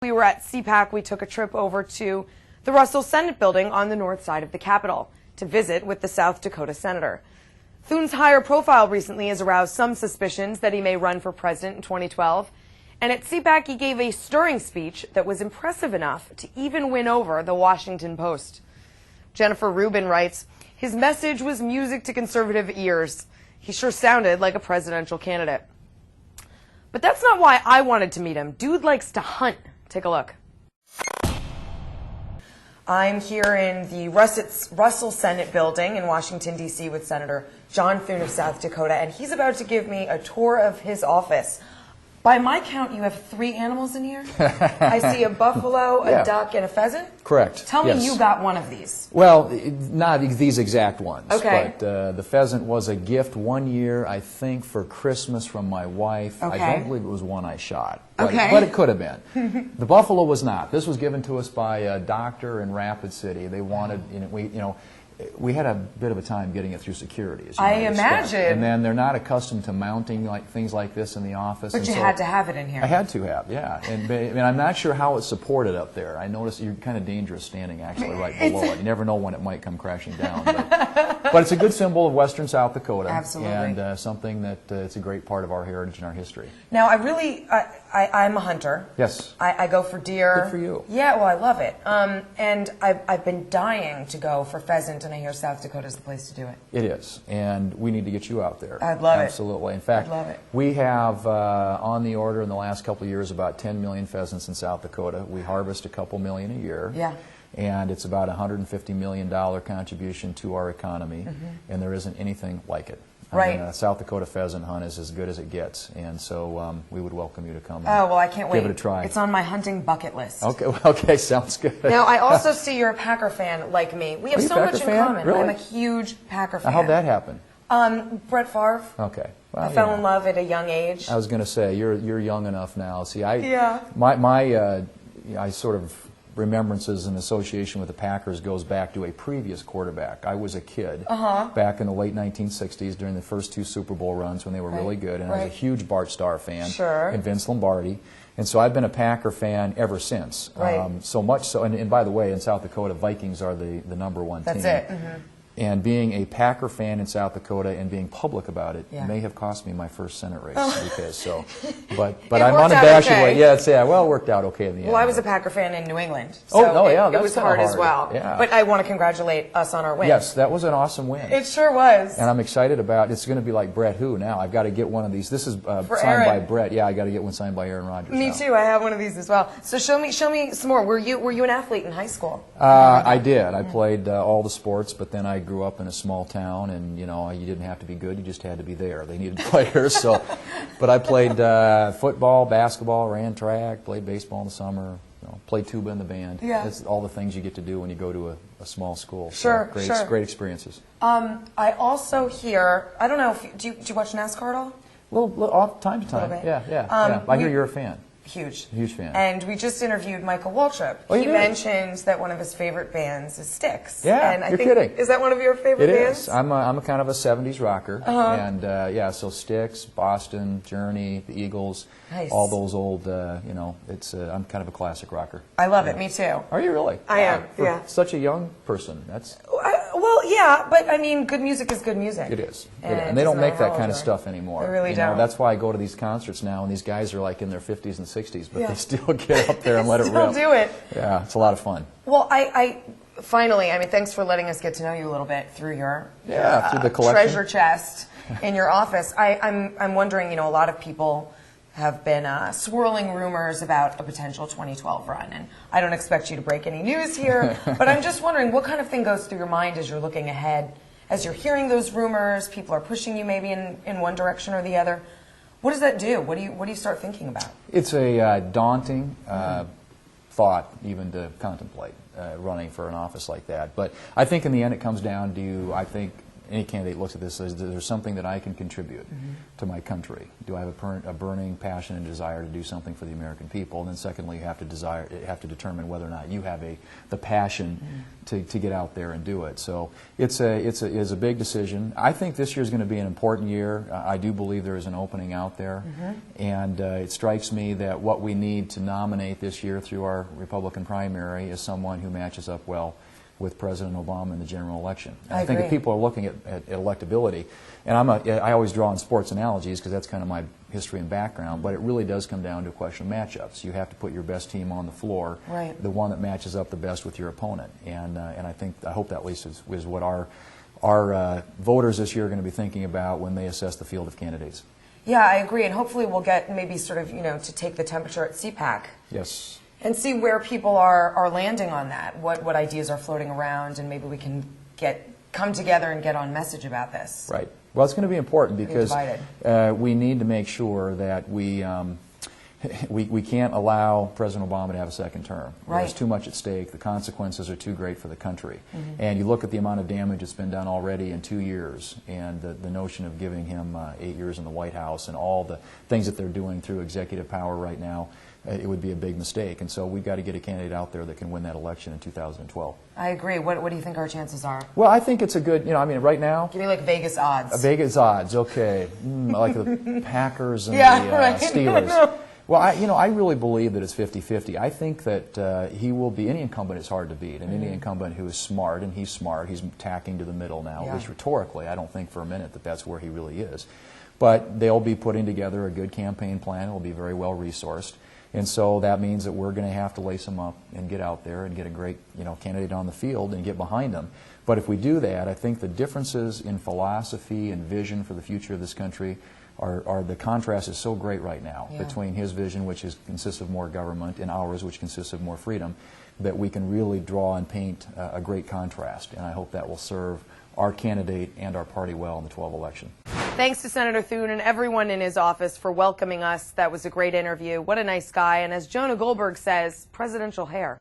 We were at CPAC. We took a trip over to the Russell Senate building on the north side of the Capitol to visit with the South Dakota senator. Thune's higher profile recently has aroused some suspicions that he may run for president in 2012. And at CPAC, he gave a stirring speech that was impressive enough to even win over the Washington Post. Jennifer Rubin writes, his message was music to conservative ears. He sure sounded like a presidential candidate. But that's not why I wanted to meet him. Dude likes to hunt. Take a look. I'm here in the Russell Senate building in Washington, D.C. with Senator John Thune of South Dakota, and he's about to give me a tour of his office. By my count, you have 3 animals in here. I see a buffalo, a duck, and a pheasant. Correct. Tell me you got one of these. Well, not these exact ones. Okay. But the pheasant was a gift one year, I think, for Christmas from my wife. Okay. I don't believe it was one I shot. But, Okay. but it could have been. The buffalo was not. This was given to us by a doctor in Rapid City. They wanted, we had a bit of a time getting it through security, as you I might expect. imagine. And then they're not accustomed to mounting things like this in the office. But you had to have it in here. I had to have, yeah. And I'm not sure how it's supported up there. I noticed you're kind of dangerous standing actually right below it. You never know when it might come crashing down. But it's a good symbol of western South Dakota. Absolutely. And something that it's a great part of our heritage and our history. Now, I'm a hunter. Yes. I go for deer. Good for you. Yeah, well, I love it. And I've been dying to go for pheasant, and I hear South Dakota is the place to do it. It is, and we need to get you out there. I'd love it. Absolutely. In fact, I'd love it. We have on the order in the last couple of years about 10 million pheasants in South Dakota. We harvest a couple million a year. Yeah. And it's about a $150 million contribution to our economy, and there isn't anything like it. Right. A South Dakota pheasant hunt is as good as it gets, and so we would welcome you to come. Oh, well, I can't wait. Give it a try. It's on my hunting bucket list. Okay, okay, sounds good. Now, I also see you're a Packer fan like me. We have so much in common. Really? I'm a huge Packer fan. How'd that happen? Brett Favre. Okay. Well, I fell in love at a young age. I was going to say you're young enough now. See, Yeah. I sort of remembrances and association with the Packers goes back to a previous quarterback. I was a kid back in the late 1960s during the first 2 Super Bowl runs when they were really good, and I was a huge Bart Starr fan and Vince Lombardi. And so I've been a Packer fan ever since. So much so, and by the way, in South Dakota, Vikings are the #1 team. That's it. And being a Packer fan in South Dakota and being public about it may have cost me my first Senate race because so. But I'm unabashedly well, it worked out okay in the end. Well, I was a Packer fan in New England, so it was hard as well. Yeah. But I want to congratulate us on our win. Yes, that was an awesome win. It sure was. And I'm excited about it's going to be like Brett Who now. I've got to get one of these. This is signed by Brett. Yeah, I got to get one signed by Aaron Rodgers. Me too. I have one of these as well. So show me some more. Were you an athlete in high school? I did. I played all the sports, but then I grew up in a small town, and you didn't have to be good, you just had to be there. They needed players. But I played football, basketball, ran track, played baseball in the summer, played tuba in the band. It's all the things you get to do when you go to a small school. Sure, great experiences. I also hear, I don't know if do you watch NASCAR at all? Well, time to time. Yeah. I hear you're a fan. Huge fan. And we just interviewed Michael Waltrip. He mentioned that one of his favorite bands is Styx. Yeah, and you're kidding. Is that one of your favorite bands? It is. I'm a kind of a 70s rocker. And so Styx, Boston, Journey, the Eagles, all those old, I'm kind of a classic rocker. I love it. Me too. Are you really? I am, for such a young person. That's... Well, yeah, but I mean, good music is good music. It is. And they don't make that kind of stuff anymore. They really don't. That's why I go to these concerts now, and these guys are like in their 50s and 60s, but they still get up there and let it rip. Still do it. Yeah, it's a lot of fun. Well, finally, thanks for letting us get to know you a little bit through your through the collection. Treasure chest in your office. I'm wondering, a lot of people have been swirling rumors about a potential 2012 run, and I don't expect you to break any news here, but I'm just wondering what kind of thing goes through your mind as you're looking ahead, as you're hearing those rumors, people are pushing you maybe in one direction or the other. What does that do? What do you start thinking about? It's a daunting thought even to contemplate running for an office like that, but I think in the end it comes down to, any candidate looks at this as, is there something that I can contribute to my country? Do I have a burning passion and desire to do something for the American people? And then secondly, you have to determine whether or not you have the passion to get out there and do it. So it's a big decision. I think this year is going to be an important year. I do believe there is an opening out there, and it strikes me that what we need to nominate this year through our Republican primary is someone who matches up well with President Obama in the general election. And I think if people are looking at electability, and I always draw on sports analogies because that's kind of my history and background, but it really does come down to a question of matchups. You have to put your best team on the floor, the one that matches up the best with your opponent. And I hope that at least is what our voters this year are going to be thinking about when they assess the field of candidates. Yeah, I agree, and hopefully we'll get maybe sort of, to take the temperature at CPAC. Yes. And see where people are landing on that, what ideas are floating around, and maybe we can come together and get on message about this. Right. Well, it's going to be important because we need to make sure that we can't allow President Obama to have a second term. There's too much at stake. The consequences are too great for the country. And you look at the amount of damage that's been done already in 2 years, and the notion of giving him 8 years in the White House and all the things that they're doing through executive power right now, it would be a big mistake. And so we've got to get a candidate out there that can win that election in 2012. I agree. What do you think our chances are? Well, I think it's a good, right now. Give me like Vegas odds. Vegas odds, okay. Like the Packers and the Steelers. Well, I really believe that it's 50-50. I think that he will be, any incumbent is hard to beat, and any incumbent who is smart, and he's smart, he's tacking to the middle now, at least rhetorically. I don't think for a minute that that's where he really is. But they'll be putting together a good campaign plan. It will be very well resourced. And so that means that we're going to have to lace them up and get out there and get a great candidate on the field and get behind them. But if we do that, I think the differences in philosophy and vision for the future of this country the contrast is so great right now between his vision, which consists of more government, and ours, which consists of more freedom, that we can really draw and paint a great contrast. And I hope that will serve our candidate and our party well in the 2012 election. Thanks to Senator Thune and everyone in his office for welcoming us. That was a great interview. What a nice guy. And as Jonah Goldberg says, presidential hair.